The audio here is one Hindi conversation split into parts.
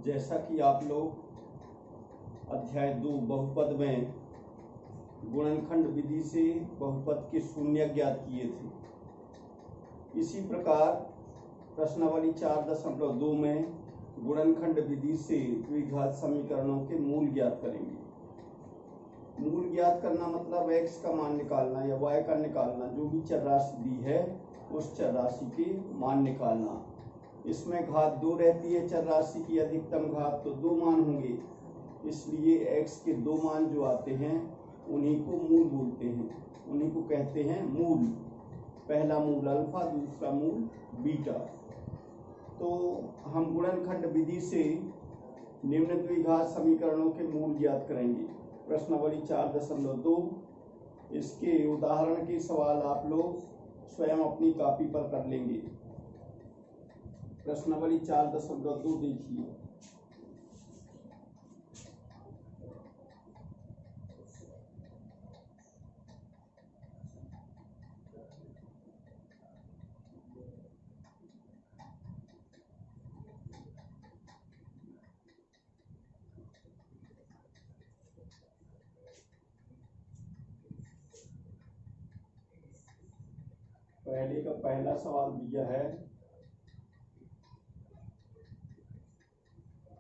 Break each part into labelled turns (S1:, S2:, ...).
S1: जैसा कि आप लोग अध्याय 2 बहुपद में गुणनखंड विधि से बहुपद के शून्य ज्ञात किए थे, इसी प्रकार प्रश्नावली 4.2 में गुणनखंड विधि से द्विघात समीकरणों के मूल ज्ञात करेंगे। मूल ज्ञात करना मतलब x का मान निकालना या y का निकालना, जो भी चर राशि दी है उस चर राशि के मान निकालना। इसमें घात 2 रहती है चर राशि की अधिकतम घात, तो 2 मान होंगे, इसलिए x के 2 मान जो आते हैं उन्हीं को मूल बोलते हैं, उन्हीं को कहते हैं मूल। पहला मूल अल्फा, दूसरा मूल बीटा। तो हम गुणनखंड विधि से निम्न द्विघात समीकरणों के मूल ज्ञात करेंगे। प्रश्नावली 4.2, इसके उदाहरण के सवाल आप लोग स्वयं अपनी कॉपी पर कर लेंगे। प्रश्नावली 4.2 देखिए। पहले का पहला सवाल दिया है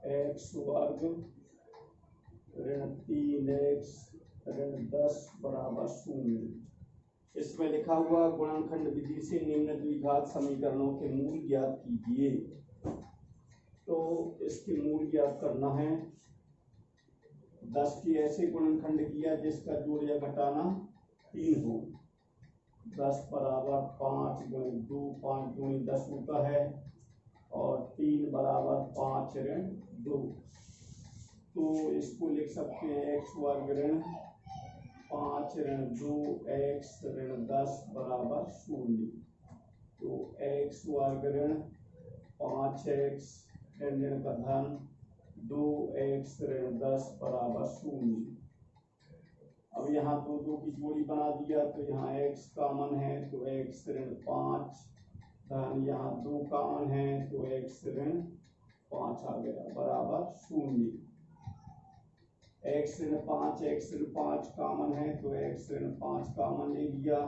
S1: x वर्ग ऋण 3x ऋण 10 बराबर 0। इसमें लिखा हुआ गुणनखंड विधि से निम्न द्विघात समीकरणों के मूल ज्ञात कीजिए। तो इसके मूल ज्ञात करना है। 10 की ऐसे गुणनखंड किया जिसका जोड़ या घटाना 3 हो। 10 बराबर 5 गुणित 2, 5 गुणित 10 होता है, और 3 बराबर 5 ऋण 2। तो इसको लिख सकते हैं x वर्ग ऋण 5 ऋण 2 x ऋण 10 बराबर 0। तो x वर्ग ऋण 5x ऋण का धन 2x ऋण 10 बराबर 0। अब यहाँ 2 की जोड़ी बना दिया, तो यहाँ x कॉमन है तो x ऋण 5 धन यहाँ 2 कॉमन है तो x ऋण 5 आ गया बराबर 0। x ऋण 5 कॉमन है तो x ऋण 5 कॉमन ले लिया,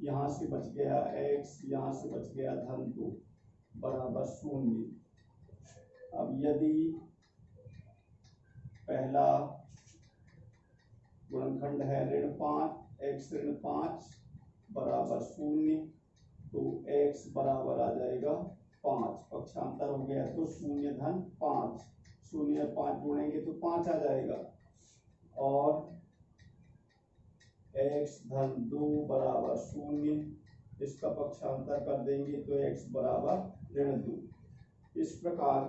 S1: यहाँ से बच गया x, यहाँ से बच गया धन 2 बराबर 0। अब यदि पहला गुणनखंड है ऋण 5, x ऋण 5 बराबर 0, तो x बराबर आ जाएगा 5, पक्षांतर हो गया तो 0 धन 5, 0 5 जोड़ेंगे तो 5 आ जाएगा, और x धन 2 बराबर 0, इसका पक्षांतर कर देंगे तो x बराबर ऋण 2। इस प्रकार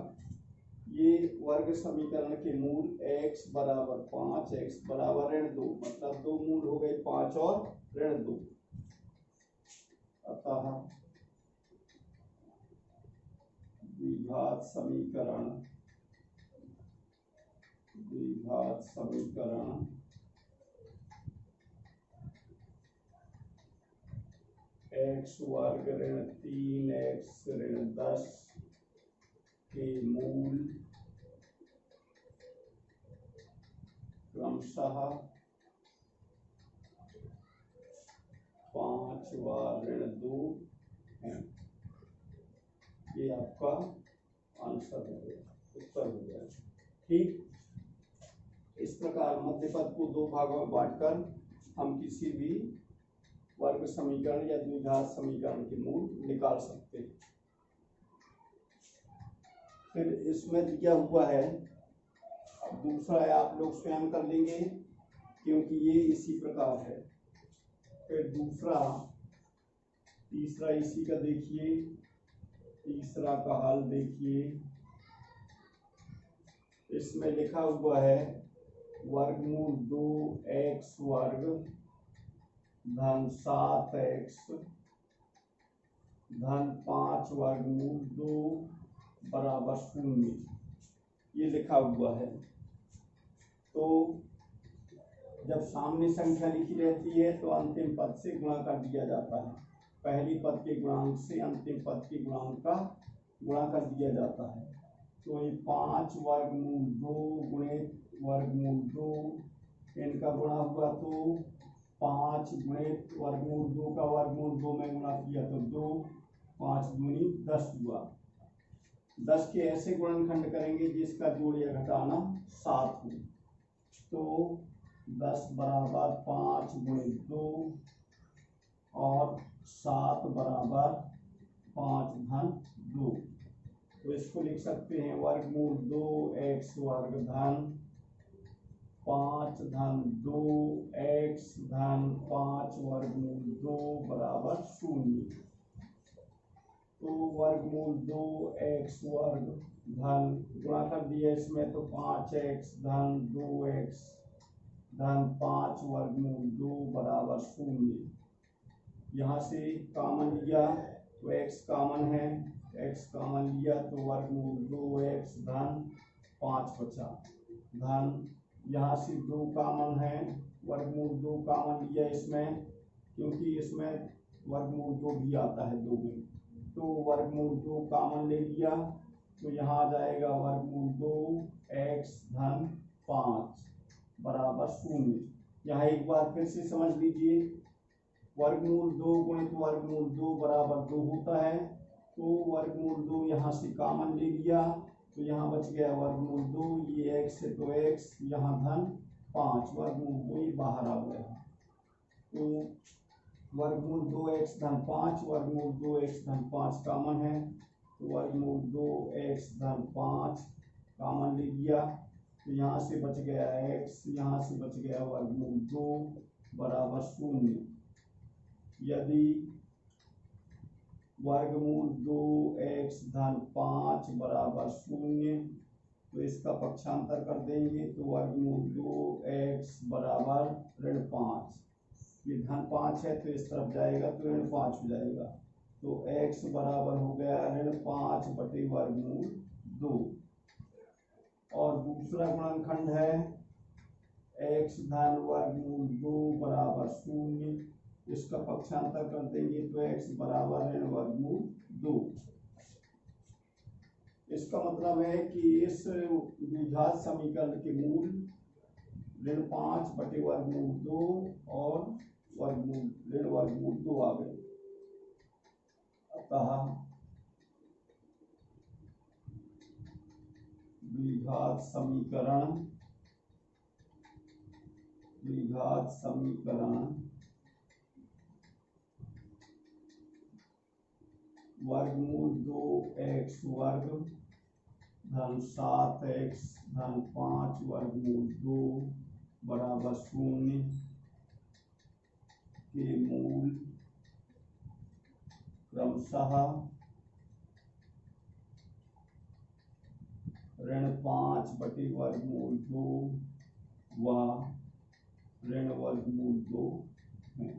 S1: ये वर्ग समीकरण के मूल x बराबर 5, x बराबर ऋण 2, मतलब 2 मूल हो गए 5 और ऋण 2। अतः द्विघात समीकरण x वर्ग ऋण 3x ऋण 10 के मूल क्रमशः 5 व ऋण 2 है। ये आपका आंसर हो गया, उत्तर हो गया। ठीक, इस प्रकार मध्यपद को 2 भागों में बांटकर हम किसी भी वर्ग समीकरण या द्विघात समीकरण के मूल निकाल सकते हैं। फिर इसमें दिया हुआ है, अब दूसरा है आप लोग स्वयं कर लेंगे क्योंकि ये इसी प्रकार है। फिर दूसरा, तीसरा इसी का देखिए, तीसरा का हल देखिए। इसमें लिखा हुआ है वर्गमूल 2x वर्ग धन 7x धन 5 वर्गमूल 2 बराबर 0, ये लिखा हुआ है। तो जब सामने संख्या लिखी रहती है तो अंतिम पद से गुणा कर दिया जाता है। पहली पद के गुणांक से अंतिम पद के गुणांक का गुणा कर दिया जाता है। तो ये 5 वर्गमूल 2 गुणित वर्गमूल 2, इनका गुणा हुआ तो 5 गुणित वर्गमूल 2 का वर्गमूल 2 में गुणा किया तो 2, 5 दूनी 10 हुआ। 10 के ऐसे गुणनखंड करेंगे जिसका जोड़ या घटाना 7 हो। तो 10 बराबर 5 गुणित 2 और 7 बराबर 5 धन 2। तो इसको लिख सकते हैं वर्गमूल 2x वर्ग धन 5 धन 2x धन 5 वर्गमूल 2 बराबर 0। तो वर्गमूल 2x वर्ग धन गुणा कर दिया इसमें तो 5x धन 2x धन 5 वर्गमूल 2 बराबर 0। यहाँ से कामन लिया तो x कॉमन है, x कॉमन लिया तो वर्गमूल 2x धन 5 बचा धन यहाँ से 2 कॉमन है, वर्गमूल 2 कॉमन लिया इसमें क्योंकि इसमें वर्गमूल 2 भी आता है 2 में, तो वर्गमूल 2 कॉमन ले लिया तो यहाँ आ जाएगा वर्गमूल 2x धन 5 बराबर 0। यहाँ एक बार फिर से समझ लीजिए, वर्गमूल 2 गुणित वर्गमूल 2 बराबर 2 होता है, तो वर्गमूल 2 यहाँ से कॉमन ले लिया तो यहाँ बच गया वर्गमूल 2, ये x है तो x, यहाँ धन 5 वर्गमूल 2 ये बाहर आ गया। तो वर्गमूल 2x धन 5 वर्गमूल 2x धन 5 कॉमन है, तो वर्गमूल 2x धन 5 कॉमन ले लिया तो यहाँ से बच गया x, यहाँ से बच गया वर्गमूल 2 बराबर 0। यदि वर्गमूल 2x धन 5 बराबर 0 तो इसका पक्षांतर कर देंगे तो वर्गमूल 2x बराबर ऋण 5, ये धन 5 है तो इस तरफ जाएगा तो ऋण 5 हो जाएगा, तो x बराबर हो गया ऋण 5 बटे वर्गमूल 2। और दूसरा गुणनखंड है x धन वर्गमूल 2 बराबर 0, इसका पक्षांतर कर देंगे तो x बराबर ऋण वर्गमूल 2। इसका मतलब है कि इस द्विघात समीकरण के मूल ऋण 5 बटे वर्गमूल 2 और वर्गमूल ऋण वर्गमूल 2 आ गए। अतः द्विघात समीकरण वर्गमूल 2x वर्ग धन 7x धन 5 वर्गमूल 2 बराबर 0 के मूल क्रमशः ऋण 5 बटे वर्गमूल 2 व ऋण वर्गमूल 2 है।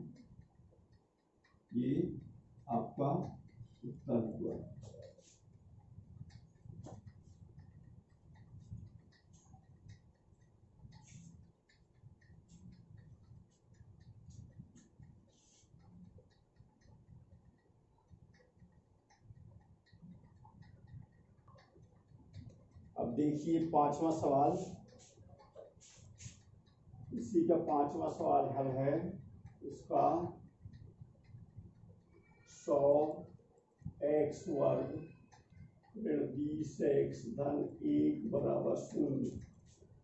S1: ये आपका उत्तर हुआ। अब देखिए 5वां सवाल, इसी का 5वां सवाल हल है। इसका 100x वर्ग ऋण 20x धन 1 बराबर 0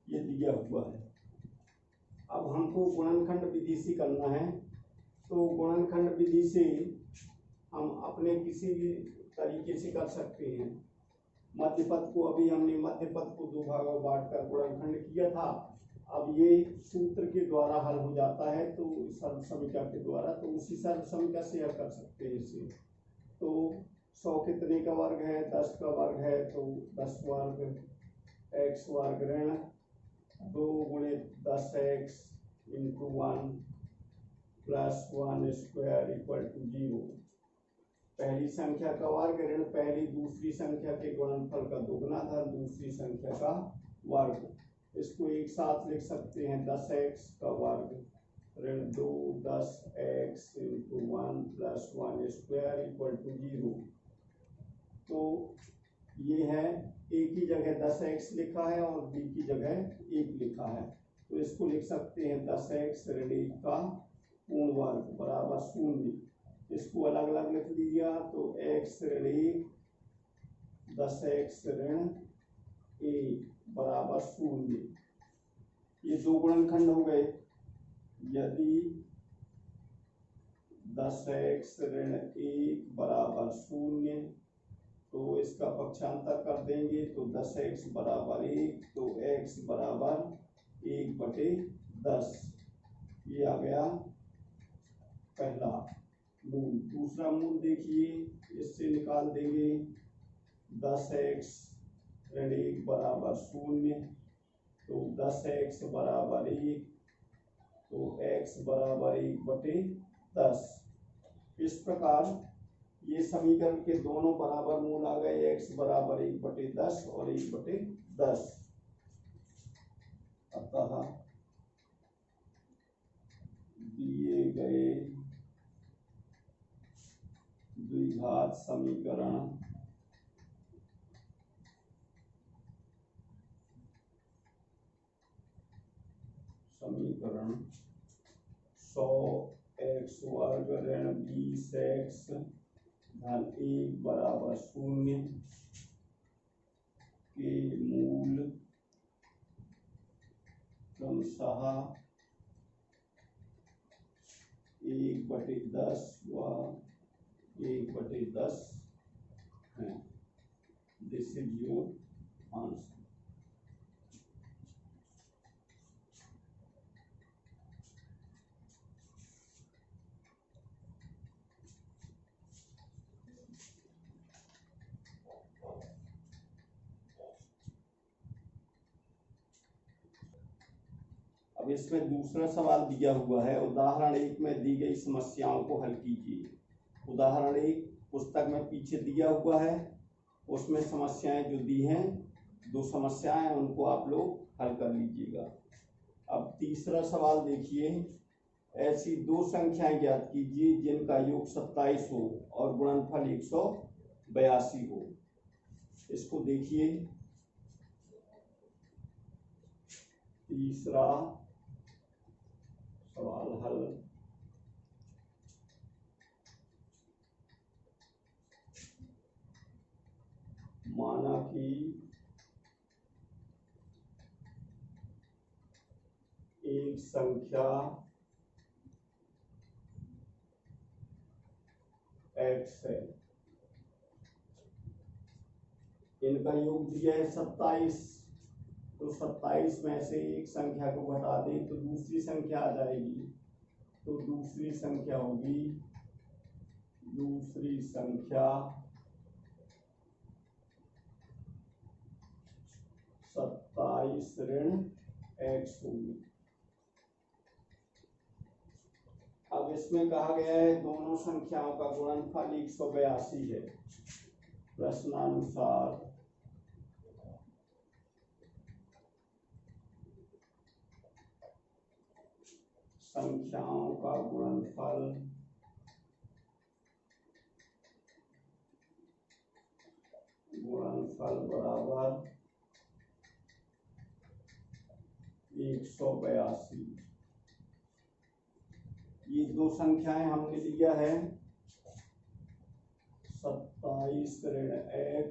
S1: ये दिया हुआ है। अब हमको गुणनखंड विधि से करना है, तो गुणनखंड विधि से हम अपने किसी भी तरीके से कर सकते हैं। मध्य पद को अभी हमने मध्य पद को 2 भागों में बांटकर गुणनखंड किया था, अब ये सूत्र के द्वारा हल हो जाता है, तो सर्व समीकरण के द्वारा, तो उसी सर्व समीकरण से हल कर सकते हैं इसे। तो 100 कितने का वर्ग है, 10 का वर्ग है, तो 10 वर्ग x वर्ग ऋण 2 गुणित 10x into 1 plus 1 square equal to 0। पहली संख्या का वर्ग ऋण पहली दूसरी संख्या के गुणनफल का दुगना धन दूसरी संख्या का वर्ग। इसको एक साथ लिख सकते हैं 10x का वर्ग ऋण 2 10x into 1 plus 1 square equal to 0। तो ये है a की जगह 10x लिखा है और b की जगह 1 लिखा है, तो इसको लिख सकते हैं 10x ऋण 1 का पूर्ण वर्ग बराबर 0। इसको अलग अलग लिख लिया तो x ऋण 1 10x ऋण 1 बराबर 0। ये दो गुणनखंड हो गए। यदि 10x ऋण 1 बराबर 0 तो इसका पक्षांतर कर देंगे तो 10x बराबर 1, तो x बराबर 1/10। ये आ गया पहला मूल। दूसरा मूल देखिए, इससे निकाल देंगे 10x ऋण 1 बराबर 0, तो 10x बराबर 1, तो x बराबर 1/10। इस प्रकार ये समीकरण के दोनों बराबर मूल आ गए, x बराबर 1/10 और 1/10। अतः दिए गए द्विघात समीकरण समीकरण 100x वर्ग ऋण 20x धन 1 बराबर 0 के मूल क्रमशः 1/10 व 1/10 है। This is your answer. अब इसमें दूसरा सवाल दिया हुआ है, उदाहरण 1 में दी गई समस्याओं को हल कीजिए। उदाहरण 1 पुस्तक में पीछे दिया हुआ है, उसमें समस्याएं जो दी हैं, दो समस्याएं, उनको आप लोग हल कर लीजिएगा। अब तीसरा सवाल देखिए, ऐसी दो संख्याएं ज्ञात कीजिए जिनका योग 27 हो और गुणनफल 182 हो। इसको देखिए, तीसरा सवाल हल। माना कि एक संख्या x है, इनका योग दिया है 27, तो 27 में से एक संख्या को घटा दें तो दूसरी संख्या आ जाएगी, तो दूसरी संख्या होगी, दूसरी संख्या 27 ऋण x होगी। अब इसमें कहा गया है दोनों संख्याओं का गुणनफल 182 है। प्रश्नानुसार संख्याओं का गुणनफल बराबर 182। ये दो संख्याएं हमने लिया है 27 ऋण x,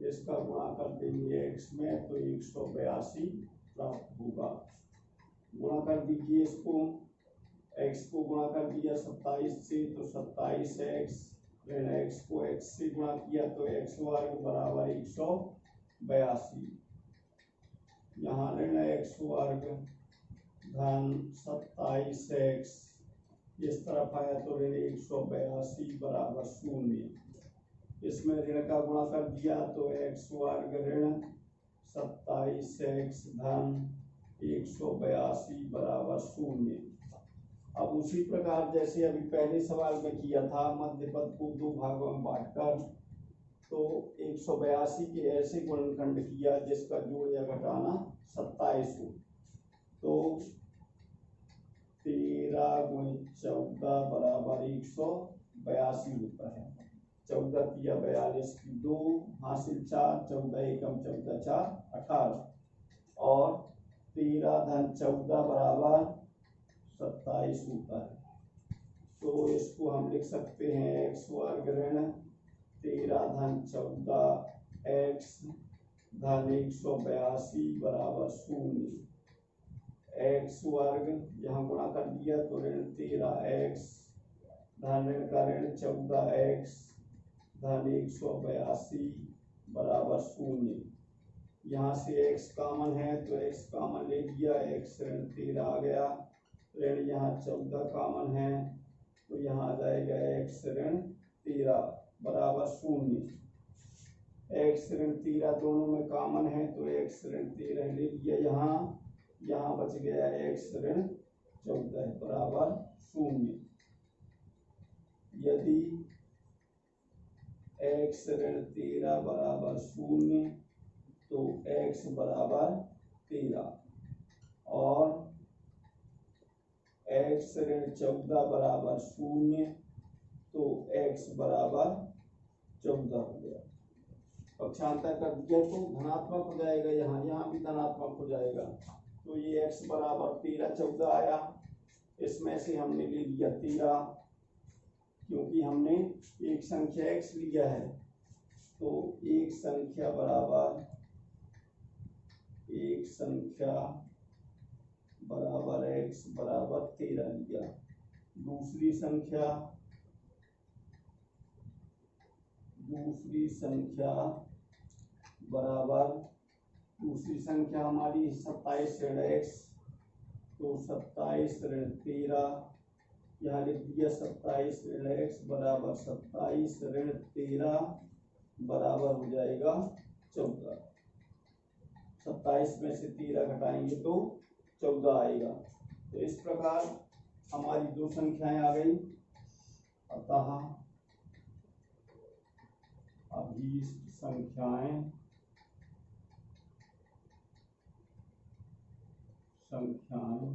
S1: इसका गुणा कर देंगे x में तो 182 प्राप्त होगा। गुणा कर दीजिए इसको, x को गुणा कर दिया 27 से तो 27x ऋण x को x से गुणा किया तो x वर्ग बराबर 182। यहाँ ऋण x वर्ग धन 27x इस तरफ आया तो ऋण 182 बराबर 0। इसमें ऋण का गुणा कर दिया तो x वर्ग ऋण 27x धन 182 बराबर 0। अब उसी प्रकार जैसे अभी पहले सवाल में किया था, मध्य पद को दो भागों में बांटकर तो 182 के ऐसे गुणनखंड किया जिसका जोड़ या घटाना 27 हो, तो 13 × 14 बराबर 182 होता है। 14 तिया 42 की 2 हासिल 4, 14 एकम 14 4 18 और 13 धन 14 बराबर 27 होता है। तो इसको हम लिख सकते हैं एक्स वर्ग ऋण 13 धन 14 एक्स धन 182 बराबर 0। एक्स वर्ग यहाँ गुणा कर दिया तो ऋण 13 एक्स धन ऋण का ऋण 14 एक्स धन 182 बराबर 0। यहाँ से x कॉमन है तो x कॉमन ले लिया, x ऋण 13 आ गया, ऋण यहाँ 14 कॉमन है तो यहाँ आ जाएगा x ऋण 13 बराबर 0। x ऋण 13 दोनों में कॉमन है तो x ऋण 13 ले लिया, यहाँ बच गया x ऋण 14 बराबर 0। यदि x ऋण 13 बराबर 0 तो x बराबर 13 और x ऋण 14 बराबर 0 तो x बराबर 14 हो गया। पक्षांतर कर दिया तो धनात्मक हो जाएगा, यहाँ भी धनात्मक हो जाएगा। तो ये x बराबर 13 14 आया, इसमें से हमने ले लिया 13 क्योंकि हमने एक संख्या x लिया है तो एक संख्या बराबर x बराबर 13 लिया। दूसरी संख्या हमारी 27 ऋण x तो 27 ऋण 13 यहाँ लिख दिया 27 ऋण x बराबर 27 ऋण 13 बराबर हो जाएगा 14। 27 में से 13 घटाएंगे तो 14 आएगा। तो इस प्रकार हमारी दो संख्याएं आ गई। अतः अभीष्ट संख्याएं संख्याएं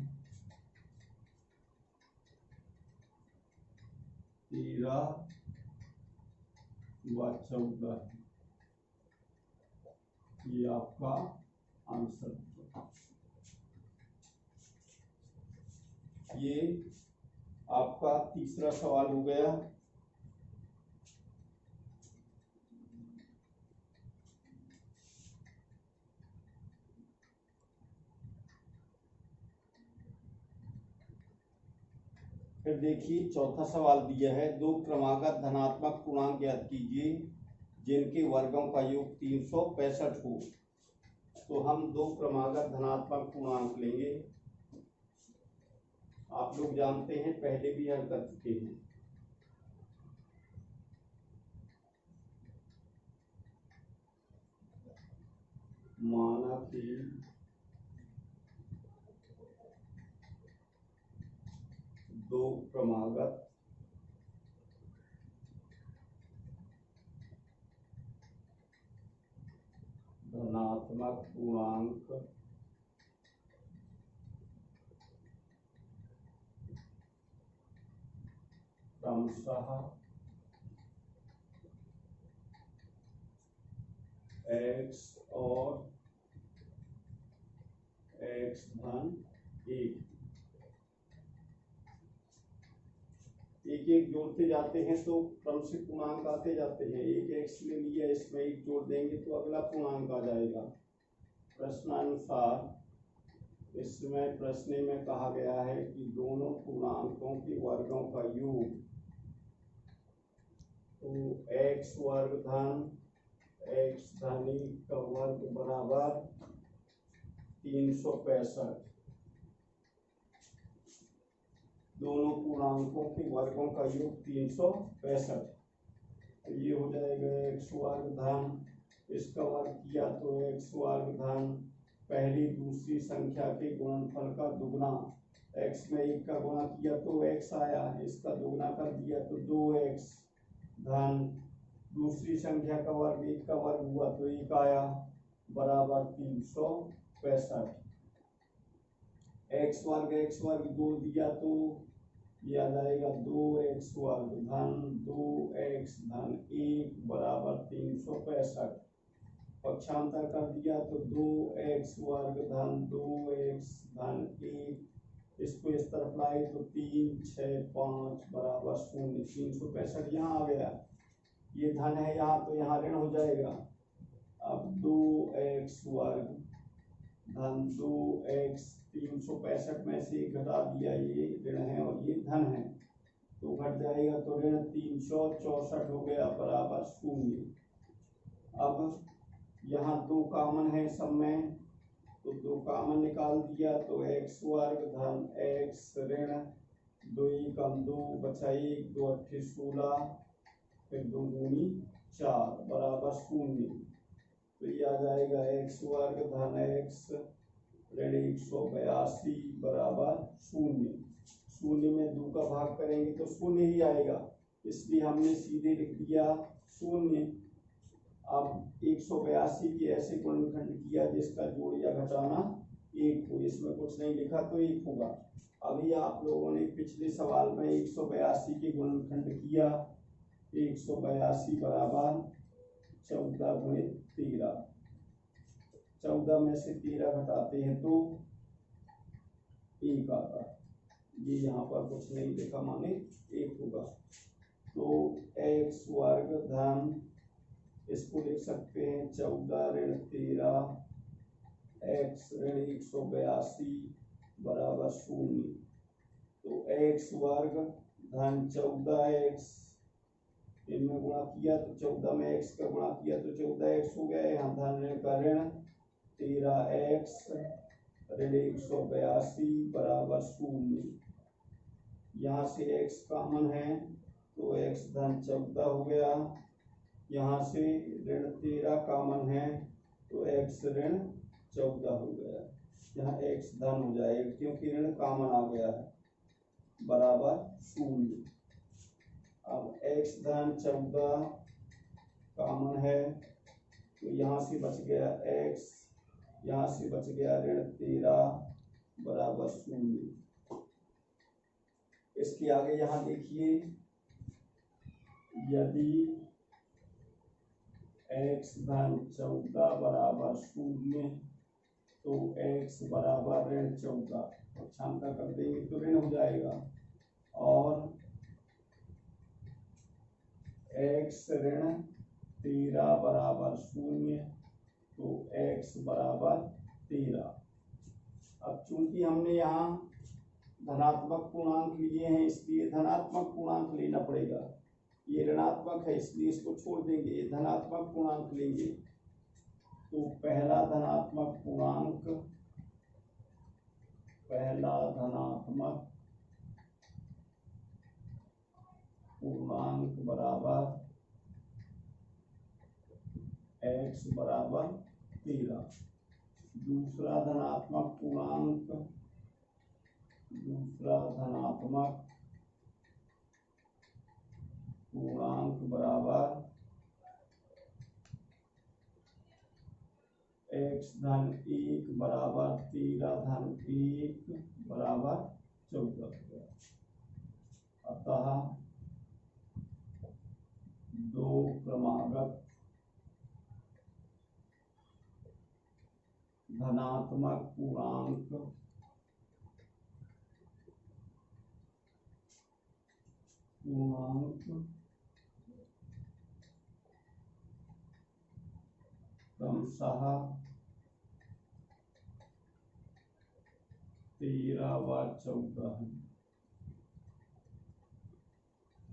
S1: 13 व 14 ये आपका आंसर। ये आपका तीसरा सवाल हो गया। फिर देखिए चौथा सवाल दिया है, दो क्रमागत धनात्मक पूर्णांक ज्ञात कीजिए जिनके वर्गों का योग 365 हो। तो हम दो क्रमागत धनात्मक पूर्णांक लेंगे। आप लोग जानते हैं, पहले भी हल कर चुके हैं। माना कि दो क्रमागत धनात्मक पूर्णांक क्रमशः x और x धन 1 एक जोड़ते जाते हैं तो क्रम से पूर्णांक आते जाते हैं। एक x ले लिया, इसमें एक जोड़ देंगे तो अगला पूर्णांक आ जाएगा। प्रश्नानुसार इसमें प्रश्न में कहा गया है कि दोनों पूर्णांकों के वर्गों का योग, तो x वर्ग धन x धन 1 का वर्ग बराबर 365। दोनों पूर्णांकों के वर्गों का योग 365। ये हो जाएगा x वर्ग धन, इसका वर्ग किया तो x वर्ग धन पहली दूसरी संख्या के गुणनफल का दुगना। x में 1 का गुणा किया तो x आया, इसका दुगना कर दिया तो 2x धन दूसरी संख्या का वर्ग 1 का वर्ग हुआ तो 1 आया बराबर 365। x वर्ग जोड़ दिया तो ये आ जाएगा 2x वर्ग धन 2x धन 1 बराबर 365। पक्षांतर कर दिया तो 2x वर्ग धन 2x धन 1, इसको इस तरफ लाए तो 3, 6, 5 बराबर 0। 365 यहाँ आ गया, ये धन है यहाँ तो यहाँ ऋण हो जाएगा। अब 2x वर्ग धन 2x 365 में से घटा दिया, ये ऋण है और ये धन है तो घट जाएगा तो ऋण 364 हो गया बराबर 0। अब यहाँ 2 कामन है सब में तो 2 कामन निकाल दिया तो x वर्ग धन x ऋण 2 कम 2 बचा 1, 2 8 16, फिर 2 दूनी 4 बराबर 0। तो ये आ जाएगा x वर्ग धन x ऋण 182 बराबर 0। 0 में 2 का भाग करेंगे तो 0 ही आएगा, इसलिए हमने सीधे लिख दिया 0। अब 182 की ऐसे गुणनखंड किया जिसका जोड़ या घटाना 1 हो, इसमें कुछ नहीं लिखा तो 1 होगा। अभी आप लोगों ने पिछले सवाल में 182 के गुणनखंड किया, 182 बराबर 14 गुणित 13, 14 में से 13 घटाते हैं तो 1 आता। ये यहाँ पर कुछ नहीं लिखा माने 1 होगा। तो x वर्ग धन, इसको लिख सकते हैं 14 ऋण 13 x ऋण 182 बराबर 0। तो x वर्ग धन 14x, इनमें गुणा किया तो 14 में x का गुणा किया तो 14x हो गया। यहाँ धन ऋण का ऋण 13x ऋण 182 बराबर 0। यहाँ से x कॉमन है तो x धन 14 हो गया। यहाँ से ऋण 13 कॉमन है तो x ऋण 14 हो गया। यहाँ x धन हो जाएगा क्योंकि ऋण कॉमन आ गया है बराबर 0। अब x धन 14 कॉमन है तो यहाँ से बच गया x, यहाँ से बच गया ऋण 13 बराबर 0। इसके आगे यहाँ देखिए, यदि x धन 14 बराबर 0 तो x बराबर ऋण 14, पक्षांतर कर देंगे तो ऋण हो जाएगा। और x ऋण 13 बराबर 0 तो x बराबर 13। अब चूंकि हमने यहाँ धनात्मक पूर्णांक लिए हैं इसलिए धनात्मक पूर्णांक लेना पड़ेगा। ये ऋणात्मक है इसलिए इसको छोड़ देंगे, ये धनात्मक पूर्णांक लेंगे। तो पहला धनात्मक पूर्णांक बराबर x बराबर 13। दूसरा धनात्मक पूर्णांक बराबर x धन 1 बराबर 13 धन 1 बराबर 14। अतः दो क्रमागत धनात्मक पूर्णांक क्रमशः 13 व 14 है।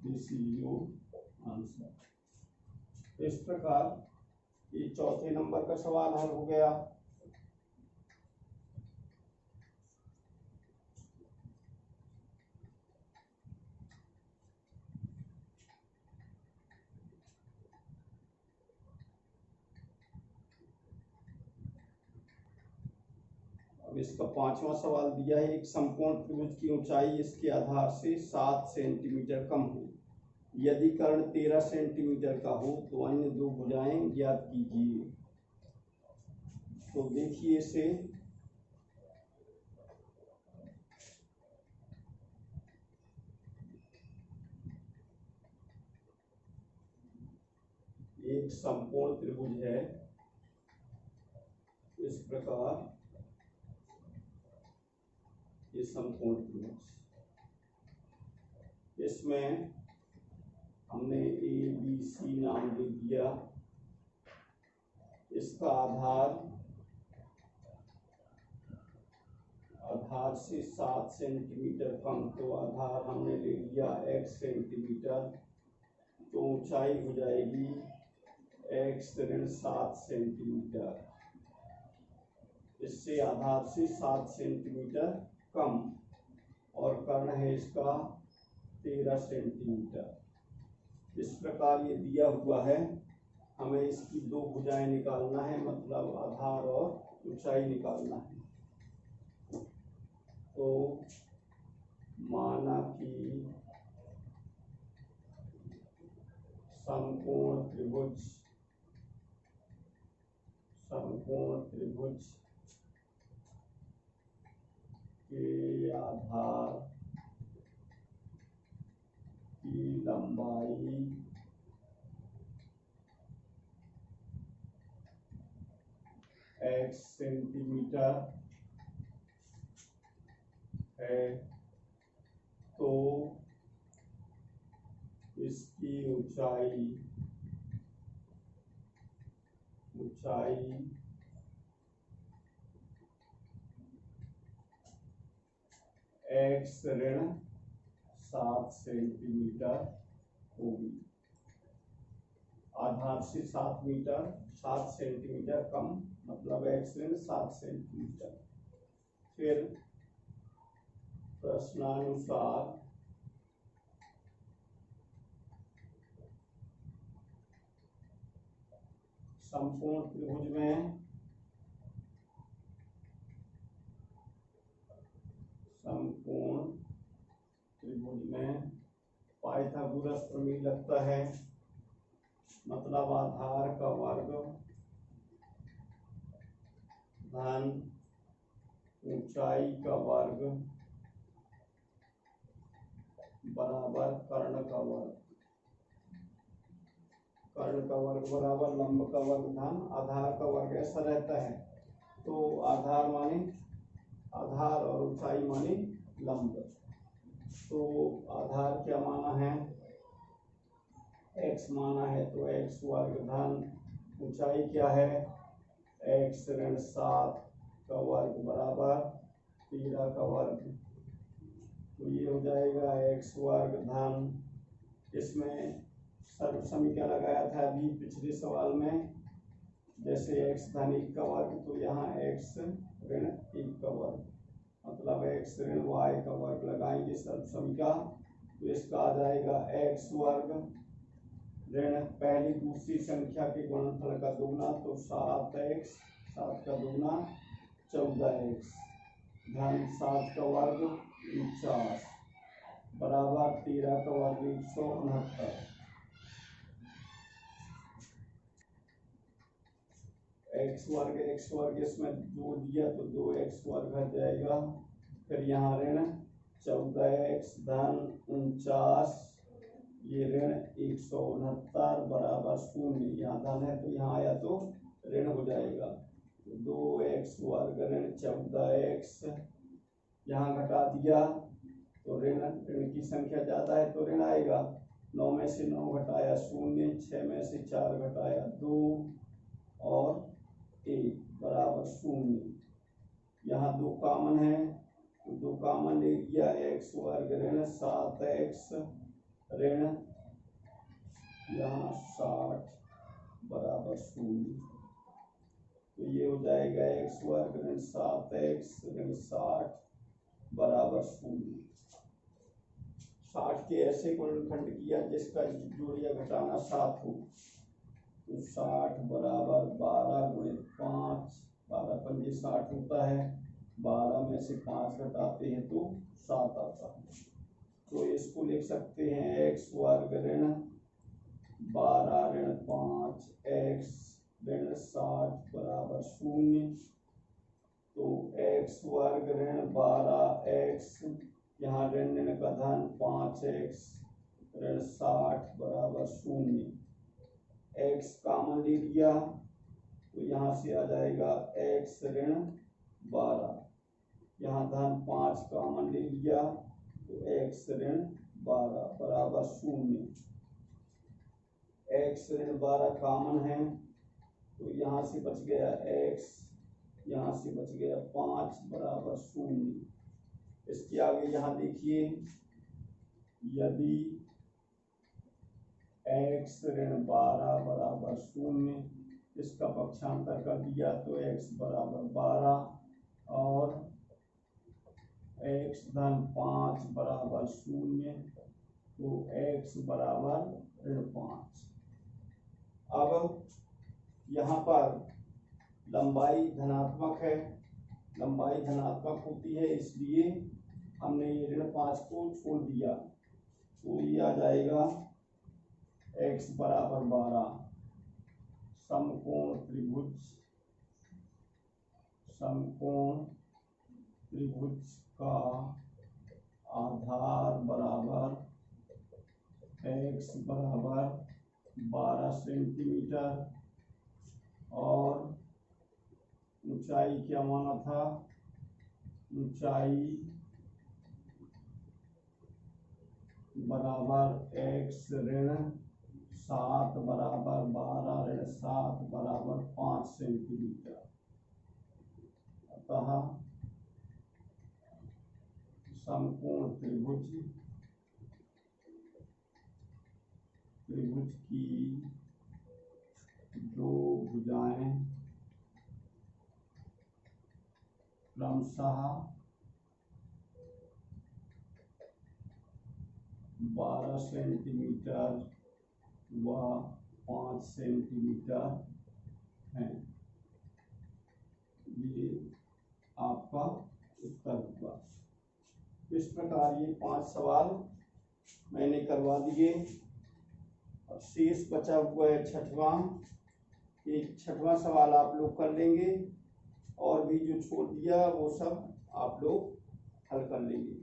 S1: This is your answer. इस प्रकार ये चौथे नंबर का सवाल हल हो गया। अब इसका पांचवा सवाल दिया है, एक समकोण त्रिभुज की ऊंचाई इसके आधार से 7 सेंटीमीटर कम हो। यदि कर्ण 13 सेंटीमीटर का हो तो अन्य दो भुजाएं ज्ञात कीजिए। तो देखिए इसे, समकोण त्रिभुज है इस प्रकार, ये समकोण त्रिभुज, इसमें हमने ए बी सी नाम दे दिया। इसका आधार से 7 सेंटीमीटर कम, तो आधार हमने ले लिया x सेंटीमीटर, तो ऊंचाई हो जाएगी x ऋण 7 सेंटीमीटर। इससे आधार से 7 सेंटीमीटर कम, और कर्ण है इसका 13 सेंटीमीटर। इस प्रकार ये दिया हुआ है, हमें इसकी दो भुजाएं निकालना है, मतलब आधार और ऊंचाई निकालना है। तो माना कि समकोण त्रिभुज के आधार की लंबाई x सेंटीमीटर है, तो इसकी ऊंचाई x ऋण 7 सेंटीमीटर होगी। आधार से 7 सेंटीमीटर कम, मतलब x ऋण 7 सेंटीमीटर। फिर प्रश्नानुसार समकोण त्रिभुज में पाइथागोरस प्रमेय लगता है, मतलब आधार का वर्ग धन ऊंचाई का वर्ग बराबर कर्ण का वर्ग। कर्ण का वर्ग बराबर लंब का वर्ग धन आधार का वर्ग, ऐसा रहता है। तो आधार माने आधार और ऊंचाई माने लंब। तो आधार क्या माना है, x माना है, तो x वर्ग धन ऊंचाई क्या है, x ऋण 7 का वर्ग बराबर 13 का वर्ग। तो ये हो जाएगा x वर्ग धन, इसमें सर्व समीकरण लगाया था अभी पिछले सवाल में, जैसे x धन 1 का वर्ग, तो यहाँ x ऋण 1 का वर्ग, मतलब x ऋण y का वर्ग लगाएंगे सर्व समीकरण, तो इसका आ जाएगा x वर्ग ऋण पहली दूसरी संख्या के गुणनफल का दुगना, तो 7x, 7 का दुगना 14x, धन 7 का वर्ग 49 बराबर 13 का वर्ग 169। x वर्ग इसमें 2 दिया तो 2x वर्ग आ जाएगा। फिर यहाँ ऋण 14x धन 49, ये ऋण 169 बराबर 0, यहाँ धन है तो यहाँ आया तो ऋण हो जाएगा। 2x वर्ग ऋण 14x, यहाँ घटा दिया तो ऋण की संख्या ज्यादा है तो ऋण आएगा। 9 में से 9 घटाया 0, 6 में से 4 घटाया 2 और 1 बराबर 0। यहाँ 2 कॉमन है तो 2 कॉमन ले लिया, x वर्ग ऋण 7x ऋण यहाँ 60 बराबर 0। तो ये हो जाएगा x वर्ग ऋण 7x ऋण 60 बराबर 0। 60 के ऐसे गुणनखंड किया जिसका जोड़िया घटाना 7 हो, तो 60 बराबर 12 गुणित 5, 12 पंजे 60 होता है, 12 में से 5 घटाते हैं तो 7 आता है। तो इसको लिख सकते हैं x वर्ग ऋण 12 ऋण 5x ऋण 60 बराबर 0। तो x वर्ग ऋण 12x, यहाँ ऋण का धन 5x ऋण 60 बराबर 0। x कॉमन ले लिया तो यहाँ से आ जाएगा x ऋण 12, यहाँ धन 5 कॉमन ले लिया तो x ऋण 12 बराबर 0। x ऋण 12 कॉमन है तो यहाँ से बच गया x, यहाँ से बच गया 5 बराबर 0। इसके आगे यहाँ देखिए, यदि x ऋण 12 बराबर 0, इसका पक्षांतर कर दिया तो x बराबर 12 और x धन 5 बराबर 0 तो x बराबर ऋण 5। अब यहाँ पर लंबाई धनात्मक है, लंबाई धनात्मक होती है इसलिए हमने ये ऋण 5 को छोड़ दिया तो ये आ जाएगा x बराबर 12। समकोण त्रिभुज का आधार बराबर x बराबर 12 सेंटीमीटर और ऊंचाई क्या माना था, ऊंचाई बराबर x ऋण 7 बराबर 12 ऋण 7 बराबर 5 सेंटीमीटर। अतः समकोण त्रिभुज की दो भुजाएं क्रमशः 12 सेंटीमीटर व 5 सेंटीमीटर है। ये आपका उत्तर हुआ। इस प्रकार ये 5 सवाल मैंने करवा दिए। अब शेष बचा हुआ है छठवां। एक छठवां सवाल आप लोग कर लेंगे और भी जो छोड़ दिया वो सब आप लोग हल कर लेंगे।